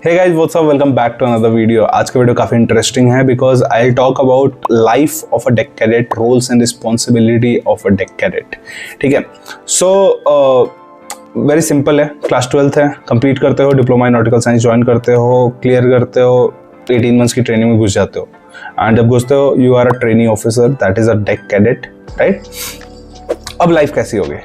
Hey guys what's up, welcome back to another video. आज का video काफ़ी interesting है because I will talk about life of a deck cadet, roles and responsibility of a deck cadet. ठीक है, so very simple है। Class 12th है, complete करते हो, diploma in nautical science join करते हो, क्लियर करते हो, 18 मंथ्स की ट्रेनिंग में घुस जाते हो एंड जब घुसते हो you are a training officer, that is a deck cadet, right. अब लाइफ कैसी होगी,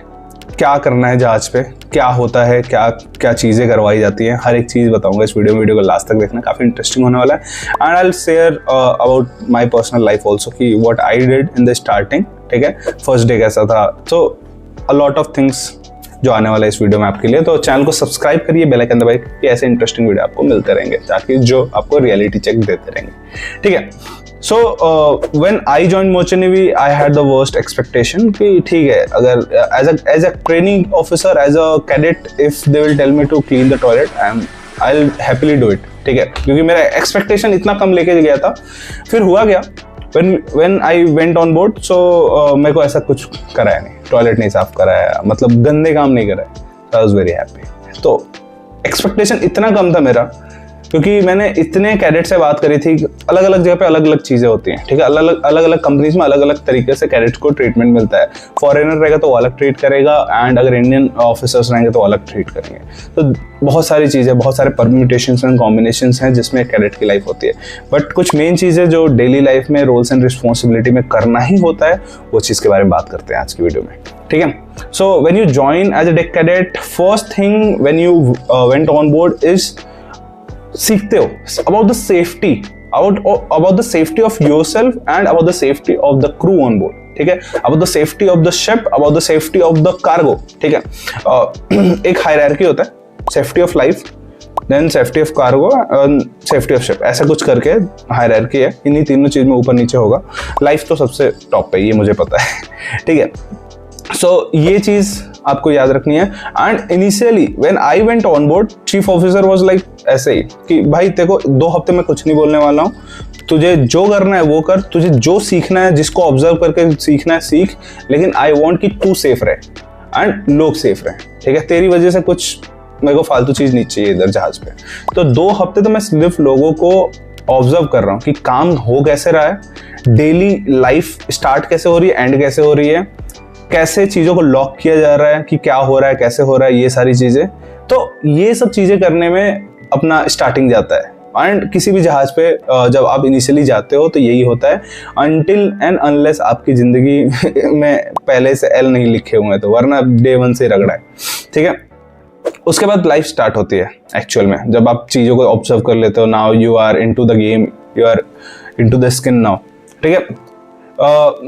क्या करना है जहाज पे, क्या होता है, क्या क्या चीज़ें करवाई जाती हैं, हर एक चीज़ बताऊंगा इस वीडियो को लास्ट तक देखना, काफ़ी इंटरेस्टिंग होने वाला है। And I will share about my personal life also कि what I did in the starting. ठीक है, फर्स्ट डे कैसा था, so a lot of things जो आने वाला है इस वीडियो में आपके लिए। तो चैनल को सब्सक्राइब करिए, बेल आइकन दबाइए कि ऐसे इंटरेस्टिंग वीडियो आपको मिलते रहेंगे ताकि जो आपको रियलिटी चेक देते रहेंगे। ठीक है, so when I join merchant navy I had the worst expectation कि ठीक है, अगर as a training officer, as a cadet, if they will tell me to clean the toilet, I will happily do it. ठीक है, क्योंकि मेरा expectation इतना कम लेके गया था। फिर हुआ क्या, when I went on board, so मेरे को ऐसा कुछ कराया नहीं, टॉयलेट नहीं साफ कराया, मतलब गंदे काम नहीं कराया। I was very happy। तो एक्सपेक्टेशन इतना कम था मेरा क्योंकि मैंने इतने कैडेट से बात करी थी, अलग अलग जगह पे अलग अलग चीज़ें होती हैं। ठीक है, अलग अलग कंपनीज में अलग अलग तरीके से कैडेट्स को ट्रीटमेंट मिलता है। फॉरेनर रहेगा तो वो अलग ट्रीट करेगा एंड अगर इंडियन ऑफिसर्स रहेंगे तो अलग ट्रीट करेंगे। तो बहुत सारी चीज़ें, बहुत सारे परम्यूटेशंस एंड कॉम्बिनेशंस हैं जिसमें कैडेट की लाइफ होती है। बट कुछ मेन चीज़ें जो डेली लाइफ में रोल्स एंड रिस्पॉन्सिबिलिटी में करना ही होता है, वो चीज़ के बारे में बात करते हैं आज की वीडियो में। ठीक है, so when you join as a deck cadet, first thing when you went on board is सीखते हो about the safety, about the safety of yourself and about the safety of the crew on board। ठीक है, about the safety of the ship, about the safety of the cargo। ठीक है, एक hierarchy होता है, safety of life, then safety of cargo and safety of ship, ऐसा कुछ करके हायरार्की है। इन्हीं तीनों चीज में ऊपर नीचे होगा। लाइफ तो सबसे टॉप पे, ये मुझे पता है। ठीक है, सो ये चीज आपको याद रखनी है। And initially when I went on board, chief officer was like ऐसे ही कि भाई देखो 2 हफ्ते में कुछ नहीं बोलने वाला हूँ, तुझे जो करना है वो कर, तुझे जो सीखना है, जिसको ऑब्जर्व करके सीखना है सीख, लेकिन आई वांट कि तू सेफ रहे एंड लोग सेफ रहे। ठीक है, तेरी वजह से कुछ मेरे को फालतू चीज नहीं चाहिए इधर जहाज पे। तो 2 हफ्ते तो मैं सिर्फ लोगों को ऑब्जर्व कर रहा हूँ कि काम हो कैसे रहा है, डेली लाइफ स्टार्ट कैसे हो रही है, एंड कैसे हो रही है, कैसे चीज़ों को लॉक किया जा रहा है, कि क्या हो रहा है, कैसे हो रहा है, ये सारी चीज़ें। तो ये सब चीज़ें करने में अपना स्टार्टिंग जाता है। एंड किसी भी जहाज पे जब आप इनिशियली जाते हो तो यही होता है, अनटिल एंड अनलेस आपकी ज़िंदगी में पहले से एल नहीं लिखे हुए हैं, तो वरना डे 1 से रगड़ा है। ठीक है, उसके बाद लाइफ स्टार्ट होती है एक्चुअल में, जब आप चीज़ों को ऑब्जर्व कर लेते हो। Now you are into the game, you are into the skin now. ठीक है,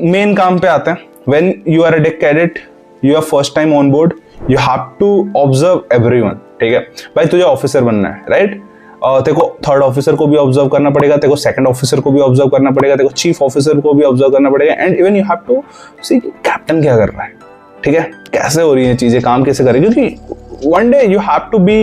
मेन काम पे आते हैं। When you are a deck cadet, you are first time on board, you have to observe everyone। ठीक है भाई, तुझे ऑफिसर बनना है, राइट। तेरे को थर्ड ऑफिसर को भी ऑब्जर्व करना पड़ेगा, तेरे को सेकंड ऑफिसर को भी ऑब्जर्व करना पड़ेगा, तेरे को चीफ ऑफिसर को भी ऑब्जर्व करना पड़ेगा, and even you have to see captain क्या कर रहा है। ठीक है, कैसे हो रही है चीजें, काम कैसे करें, क्योंकि one day you have to be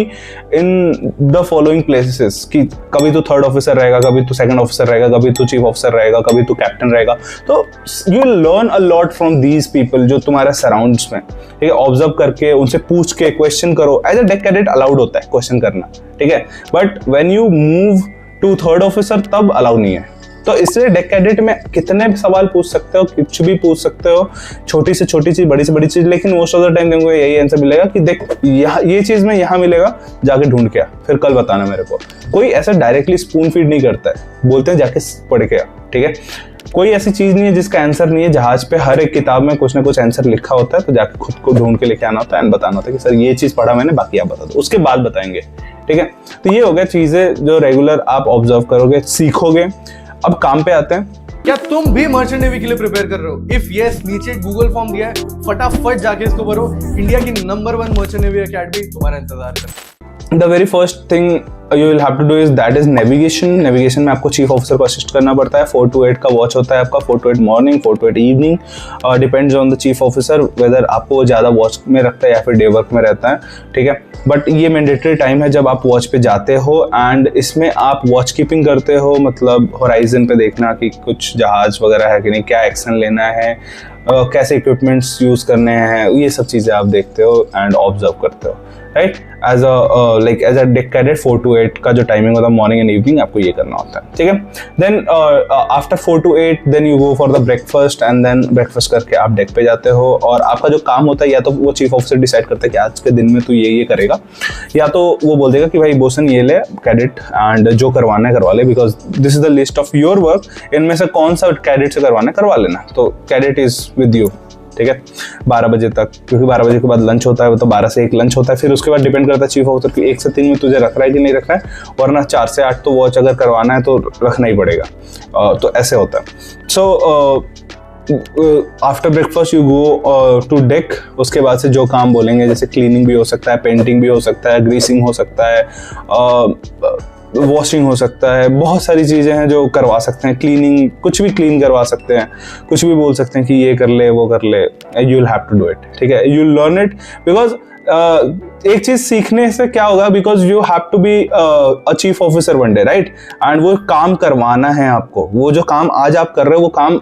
in the following places कि कभी तो थर्ड ऑफिसर रहेगा, कभी तो सेकंड ऑफिसर रहेगा, कभी तो चीफ ऑफिसर रहेगा, कभी तो कैप्टन रहेगा। तो you will learn a lot from these people जो तुम्हारे सराउंड्स में। ठीक है, ऑब्जर्व करके, उनसे पूछ के क्वेश्चन करो। As a deck cadet allowed होता है क्वेश्चन करना, ठीक है, but when you move to third officer तब अलाउ नहीं है। तो इसलिए डेक कैडेट में कितने भी सवाल पूछ सकते हो, कुछ भी पूछ सकते हो, छोटी से छोटी चीज, बड़ी से बड़ी चीज, लेकिन मोस्ट ऑफ द टाइम तुमको यही आंसर मिलेगा कि देख ये चीज में यहाँ मिलेगा, जाके ढूंढ के आ, फिर कल बताना मेरे को। कोई ऐसा डायरेक्टली स्पून फीड नहीं करता है, बोलते हैं जाके पढ़ के आ। ठीक है, कोई ऐसी चीज नहीं है जिसका आंसर नहीं है। जहाज पे हर एक किताब में कुछ ना कुछ आंसर लिखा होता है, तो जाके खुद को ढूंढ के लेके आना होता है एंड बताना होता है कि सर ये चीज पढ़ा मैंने, बाकी आप बता दो, उसके बाद बताएंगे। ठीक है, तो ये हो गया चीजें जो रेगुलर आप ऑब्जर्व करोगे, सीखोगे। अब काम पे आते हैं। क्या तुम भी मर्चेंट नेवी के लिए प्रिपेयर कर रहे हो? इफ यस, नीचे गूगल फॉर्म दिया है, फटाफट जाके इसको भरो। इंडिया की नंबर 1 मर्चेंट नेवी एकेडमी तुम्हारा इंतजार कर। The very first thing you will have to do is that is navigation। Navigation में आपको चीफ ऑफिसर को असिस्ट करना पड़ता है। 4 to 8 का वॉच होता है आपका, 4 to 8 morning, 4 to 8 evening, depends on the chief officer whether आपको ज़्यादा वॉच में रखता है या फिर डे वर्क में रहता है। ठीक है, बट ये मैंडेटरी टाइम है जब आप वॉच पे जाते हो एंड इसमें आप वॉच कीपिंग करते हो, मतलब होराइजन पे देखना कि कुछ जहाज वगैरह है कि नहीं, क्या एक्शन लेना है, कैसे इक्विपमेंट्स यूज़ करने हैं, ये सब चीज़ें आप देखते हो एंड ऑब्जर्व करते हो। Right, as a deck cadet 4 to 8 का जो टाइमिंग होता है मॉर्निंग एंड इवनिंग, आपको ये करना होता है, ठीक है। Then after 4 to 8 then you go for the breakfast, and then breakfast करके आप डेक पे जाते हो, और आपका जो काम होता है या तो वो चीफ ऑफिसर डिसाइड करता है कि आज के दिन में तू ये करेगा, या तो वो बोल देगा कि भाई बोसन ये ले कैडेट एंड जो करवाना है करवा ले, because this is the list of your work, इनमें से कौन सा कैडेट से करवाना है करवा लेना, तो कैडेट इज विद यू, ठीक है, 12 बजे तक, क्योंकि 12 बजे के बाद लंच होता है, वो तो 12 से 1 लंच होता है, फिर उसके बाद डिपेंड करता है चीफ ऑफिसर कि 1 से 3 में तुझे रख रहा है कि नहीं रख रहा है, वरना 4 से 8 तो वॉच अगर करवाना है तो रखना ही पड़ेगा, तो ऐसे होता है। So after breakfast you go to deck, उसके बाद से जो काम बोलेंगे, जैसे क्लीनिंग भी हो सकता है, पेंटिंग भी हो सकता है, ग्रीसिंग हो सकता है, वॉशिंग हो सकता है, बहुत सारी चीज़ें हैं जो करवा सकते हैं, क्लीनिंग, कुछ भी क्लीन करवा सकते हैं, कुछ भी बोल सकते हैं कि ये कर ले वो कर ले, you will have to do it, ठीक है, यू लर्न इट, बिकॉज एक चीज सीखने से क्या होगा, because you have to be a chief officer one day, right, and वो काम करवाना है आपको, वो जो काम आज आप कर रहे हो वो काम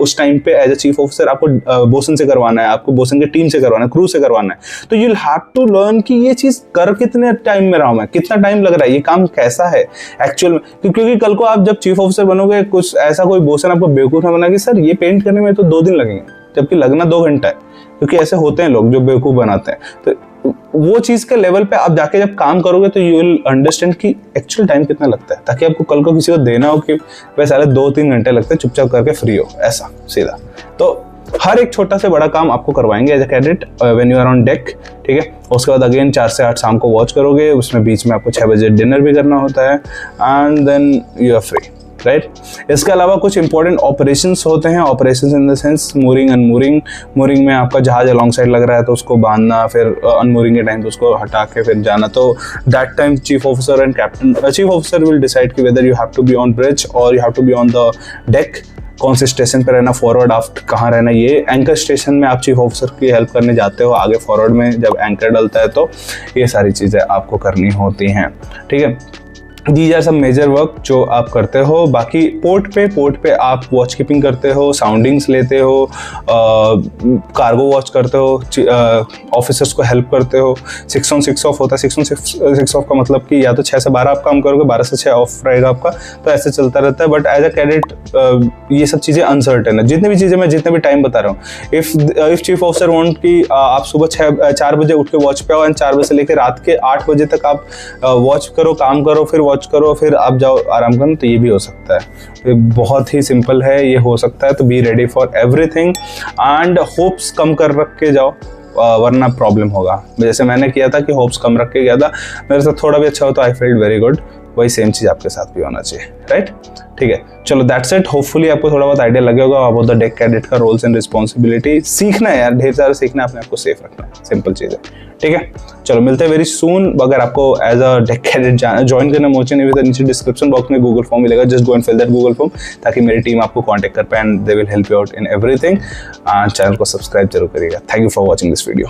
उस टाइम पे एज अ चीफ ऑफिसर आपको बोसन से करवाना है, आपको बोसन के टीम से करवाना है, क्रू से करवाना है, तो you will have to learn कि ये चीज कर कितने टाइम में रहा हूं मैं, कितना टाइम लग रहा है, ये काम कैसा है एक्चुअल में, क्योंकि कल को आप जब चीफ ऑफिसर बनोगे, कुछ ऐसा कोई बोसन आपको बेवकूफ ना बना कि सर ये पेंट करने में तो 2 दिन लगेंगे, जबकि लगना 2 घंटा है, क्योंकि ऐसे होते हैं लोग जो बेवकूफ बनाते हैं। तो वो चीज के लेवल पे आप जाके जब काम करोगे तो यू विल अंडरस्टैंड कि एक्चुअल टाइम कितना लगता है, ताकि आपको कल को किसी को देना हो कि वह सारे 2-3 घंटे लगते हैं, चुपचाप करके फ्री हो, ऐसा सीधा। तो हर एक छोटा से बड़ा काम आपको करवाएंगे as a cadet when you are on deck, ठीक है। उसके बाद अगेन 4 से 8 शाम को वॉच करोगे, उसमें बीच में आपको 6 बजे डिनर भी करना होता है, and then you are free, right. इसके अलावा कुछ इंपॉर्टेंट ऑपरेशंस होते हैं, operations in the sense mooring unmooring. Mooring में आपका जहाज अलॉन्ग साइड लग रहा है तो उसको बांधना, फिर अनमूरिंग के टाइम तो उसको हटा के फिर जाना, तो that time chief officer and captain, chief officer will decide कि whether you have to be on bridge और you have to be on the deck, कौन से स्टेशन पे रहना, फॉरवर्ड आफ्ट कहाँ रहना। ये एंकर स्टेशन में आप चीफ ऑफिसर की हेल्प करने जाते हो, आगे फॉरवर्ड में जब एंकर डलता है तो ये सारी चीज़ें आपको करनी होती हैं, ठीक है। दीज आर सब मेजर वर्क जो आप करते हो। बाकी पोर्ट पे आप वॉच कीपिंग करते हो, साउंडिंग्स लेते हो, कार्गो वॉच करते हो, ऑफिसर्स को हेल्प करते हो। 6 on 6 ऑफ होता है। 6 on 6 ऑफ का मतलब कि या तो 6 से 12 आप काम करोगे, 12 से 6 ऑफ रहेगा आपका, तो ऐसे चलता रहता है। बट एज अ कैडेट ये सब चीज़ें अनसर्टेन है। जितनी भी चीज़ें मैं जितने भी टाइम बता रहा हूँ, इफ़ चीफ ऑफिसर वांट कि आप सुबह 4 बजे उठ के वॉच पे आओ एंड 4 बजे से लेकर रात के 8 बजे तक आप वॉच करो, काम करो, फिर वॉच करो, फिर आप जाओ आराम करना, तो ये भी हो सकता है। ये बहुत ही सिंपल है, ये हो सकता है। तो be ready for everything and hopes कम कर रख के जाओ, वरना प्रॉब्लम होगा। जैसे मैंने किया था कि होप्स कम रख के गया था, मेरे साथ थोड़ा भी अच्छा हो तो आई फील वेरी गुड। वही सेम चीज़ आपके साथ भी होना चाहिए, राइट? ठीक है, चलो दैट्स इट। होपफुली आपको थोड़ा बहुत आइडिया लगे होगा अबाउट द डेक कैडेट का रोल्स एंड रिस्पॉन्सिबिलिटी। सीखना है यार, ढेर सारा सीखना है, अपने आपको सेफ रखना है, सिंपल चीज़ है, ठीक है। चलो मिलते हैं वेरी सून। अगर आपको as a deck cadet join करना मोचन नेवी, तो नीचे डिस्क्रिप्शन बॉक्स में गूगल फॉर्म मिलेगा, just go and fill that Google form, ताकि मेरी टीम आपको कॉन्टैक्ट कर पाए and they will help you out in everything. Channel को सब्सक्राइब जरूर करिएगा। Thank you for watching this video.